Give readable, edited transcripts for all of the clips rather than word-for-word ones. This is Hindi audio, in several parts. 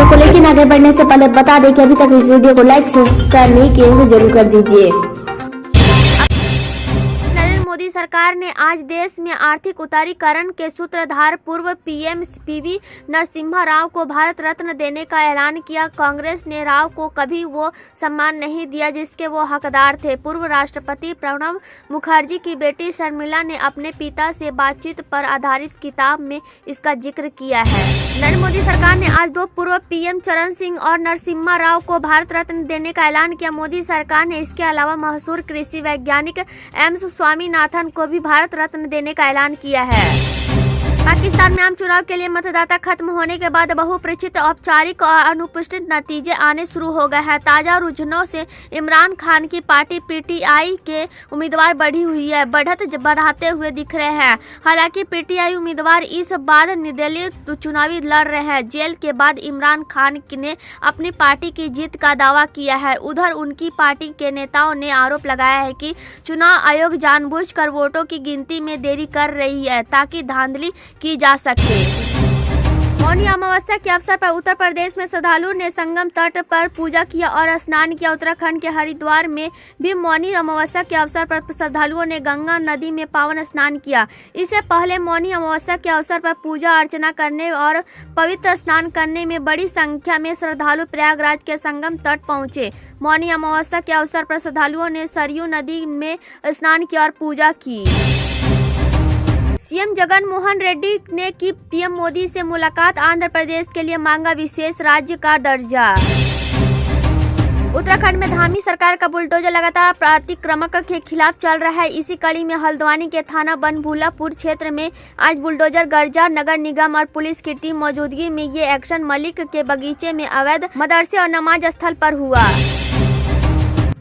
खबरों को लेकिन आगे बढ़ने से पहले बता दें कि अभी तक इस वीडियो को लाइक सब्सक्राइब नहीं किए तो जरूर कर दीजिए। मोदी सरकार ने आज देश में आर्थिक उदारीकरण के सूत्रधार पूर्व पीएम पीवी नरसिम्हा राव को भारत रत्न देने का ऐलान किया। कांग्रेस ने राव को कभी वो सम्मान नहीं दिया जिसके वो हकदार थे। पूर्व राष्ट्रपति प्रणब मुखर्जी की बेटी शर्मिला ने अपने पिता से बातचीत पर आधारित किताब में इसका जिक्र किया है। नरेंद्र मोदी सरकार ने आज दो पूर्व पीएम चरण सिंह और नरसिम्हा राव को भारत रत्न देने का ऐलान किया। मोदी सरकार ने इसके अलावा मशहूर कृषि वैज्ञानिक एम स्वामीनाथन को भी भारत रत्न देने का ऐलान किया है। पाकिस्तान में आम चुनाव के लिए मतदाता खत्म होने के बाद बहुप्रचीत औपचारिक और अनुपस्थित नतीजे आने शुरू हो गए हैं। ताजा रुझानों से इमरान खान की पार्टी पीटीआई के उम्मीदवार बढ़ाते हुए दिख रहे हैं। हालांकि पीटीआई उम्मीदवार इस बार निर्दलीय चुनावी लड़ रहे हैं। जेल के बाद इमरान खान ने अपनी पार्टी की जीत का दावा किया है। उधर उनकी पार्टी के नेताओं ने आरोप लगाया है कि चुनाव आयोग जानबूझकर वोटों की गिनती में देरी कर रही है ताकि धांधली की जा सके। मौनी अमावस्या के अवसर पर उत्तर प्रदेश में श्रद्धालुओं ने संगम तट पर पूजा किया और स्नान किया। उत्तराखंड के हरिद्वार में भी मौनी अमावस्या के अवसर पर श्रद्धालुओं ने गंगा नदी में पावन स्नान किया। इससे पहले मौनी अमावस्या के अवसर पर पूजा अर्चना करने और पवित्र स्नान करने में बड़ी संख्या में श्रद्धालु प्रयागराज के संगम तट पहुंचे। मौनी अमावस्या के अवसर पर श्रद्धालुओं ने सरयू नदी में स्नान किया और पूजा की। सीएम जगन मोहन रेड्डी ने की पीएम मोदी से मुलाकात। आंध्र प्रदेश के लिए मांगा विशेष राज्य का दर्जा। उत्तराखंड में धामी सरकार का बुलडोजर लगातार अतिक्रमण के खिलाफ चल रहा है। इसी कड़ी में हल्द्वानी के थाना बनभूलापुर क्षेत्र में आज बुलडोजर गर्जा नगर निगम और पुलिस की टीम मौजूदगी में ये एक्शन मलिक के बगीचे में अवैध मदरसे और नमाज स्थल पर हुआ।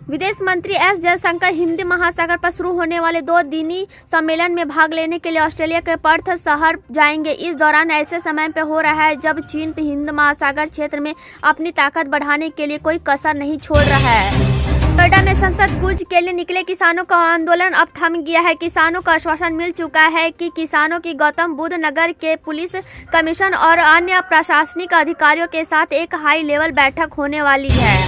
विदेश मंत्री एस जयशंकर हिंद महासागर पर शुरू होने वाले 2 दिनी सम्मेलन में भाग लेने के लिए ऑस्ट्रेलिया के पर्थ शहर जाएंगे। इस दौरान ऐसे समय पे हो रहा है जब चीन हिंद महासागर क्षेत्र में अपनी ताकत बढ़ाने के लिए कोई कसर नहीं छोड़ रहा है। नोएडा में संसद कूच के लिए निकले किसानों का आंदोलन अब थम गया है। किसानों को आश्वासन मिल चुका है कि किसानों की गौतम बुद्ध नगर के पुलिस कमीशन और अन्य प्रशासनिक अधिकारियों के साथ एक हाई लेवल बैठक होने वाली है।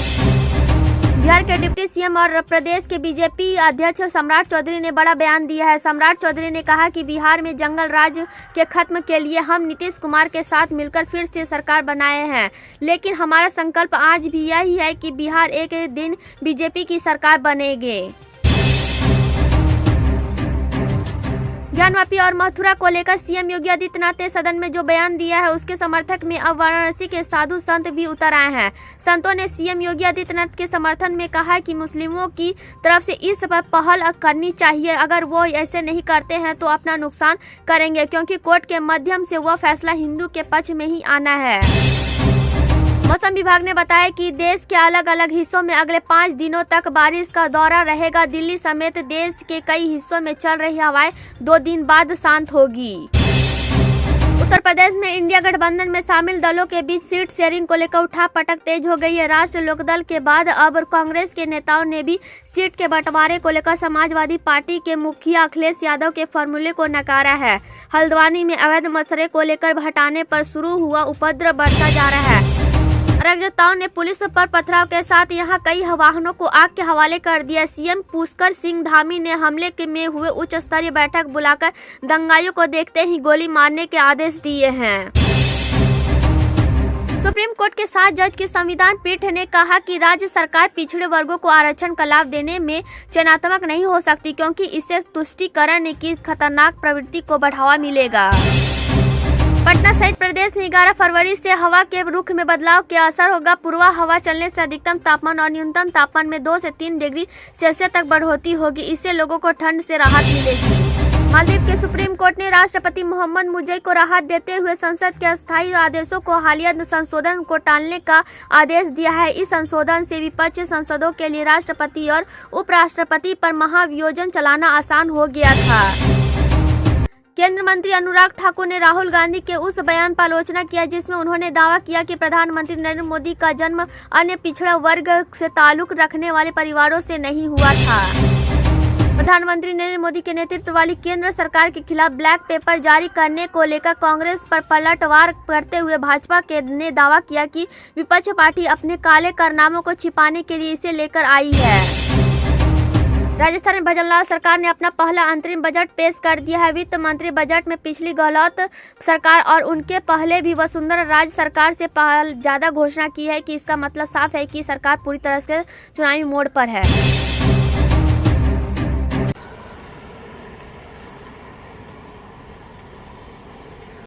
बिहार के डिप्टी सीएम और प्रदेश के बीजेपी अध्यक्ष सम्राट चौधरी ने बड़ा बयान दिया है। सम्राट चौधरी ने कहा कि बिहार में जंगल राज के खत्म के लिए हम नीतीश कुमार के साथ मिलकर फिर से सरकार बनाए हैं, लेकिन हमारा संकल्प आज भी यही है कि बिहार एक दिन बीजेपी की सरकार बनेगी। ज्ञानवापी और मथुरा को लेकर सीएम योगी आदित्यनाथ ने सदन में जो बयान दिया है उसके समर्थक में अब वाराणसी के साधु संत भी उतर आए हैं। संतों ने सीएम योगी आदित्यनाथ के समर्थन में कहा कि मुस्लिमों की तरफ से इस पर पहल करनी चाहिए। अगर वो ऐसे नहीं करते हैं तो अपना नुकसान करेंगे, क्योंकि कोर्ट के माध्यम से वह फैसला हिंदू के पक्ष में ही आना है। मौसम विभाग ने बताया कि देश के अलग अलग हिस्सों में अगले 5 दिनों तक बारिश का दौरा रहेगा। दिल्ली समेत देश के कई हिस्सों में चल रही हवाएं 2 दिन बाद शांत होगी। उत्तर प्रदेश में इंडिया गठबंधन में शामिल दलों के बीच सीट शेयरिंग को लेकर उठापटक तेज हो गई है। राष्ट्रीय लोकदल के बाद अब कांग्रेस के नेताओं ने भी सीट के बंटवारे को लेकर समाजवादी पार्टी के मुखिया अखिलेश यादव के फॉर्मूले को नकारा है। हल्द्वानी में अवैध मसले को लेकर हटाने पर शुरू हुआ उपद्रव बढ़ता जा रहा है। अराजकताओं ने पुलिस पर पथराव के साथ यहां कई वाहनों को आग के हवाले कर दिया। सीएम पुष्कर सिंह धामी ने हमले में हुए उच्च स्तरीय बैठक बुलाकर दंगाइयों को देखते ही गोली मारने के आदेश दिए हैं। सुप्रीम कोर्ट के 7 जज की संविधान पीठ ने कहा कि राज्य सरकार पिछड़े वर्गों को आरक्षण का लाभ देने में चयनात्मक नहीं हो सकती, क्योंकि इससे तुष्टीकरण की खतरनाक प्रवृत्ति को बढ़ावा मिलेगा। पटना सहित प्रदेश में 11 फरवरी से हवा के रुख में बदलाव के असर होगा। पूर्वा हवा चलने से अधिकतम तापमान और न्यूनतम तापमान में 2 से 3 डिग्री सेल्सियस तक बढ़ोतरी होगी। इससे लोगों को ठंड से राहत मिलेगी। मालदीव के सुप्रीम कोर्ट ने राष्ट्रपति मोहम्मद मुर्सी को राहत देते हुए संसद के अस्थायी आदेशों को हालिया संशोधन को टालने का आदेश दिया है। इस संशोधन से विपक्षी सांसदों के लिए राष्ट्रपति और उपराष्ट्रपति पर महाभियोजन चलाना आसान हो गया था। केंद्रीय मंत्री अनुराग ठाकुर ने राहुल गांधी के उस बयान पर आलोचना किया जिसमें उन्होंने दावा किया कि प्रधानमंत्री नरेंद्र मोदी का जन्म अन्य पिछड़ा वर्ग से ताल्लुक रखने वाले परिवारों से नहीं हुआ था। प्रधानमंत्री नरेंद्र मोदी के नेतृत्व वाली केंद्र सरकार के खिलाफ ब्लैक पेपर जारी करने को लेकर कांग्रेस पर पलटवार करते हुए भाजपा ने दावा किया कि विपक्ष पार्टी अपने काले कारनामों को छिपाने के लिए इसे लेकर आई है। राजस्थान में भजनलाल सरकार ने अपना पहला अंतरिम बजट पेश कर दिया है। वित्त मंत्री बजट में पिछली गहलोत सरकार और उनके पहले भी वसुंधरा राज सरकार से ज्यादा घोषणा की है कि इसका मतलब साफ है कि सरकार पूरी तरह से चुनावी मोड पर है।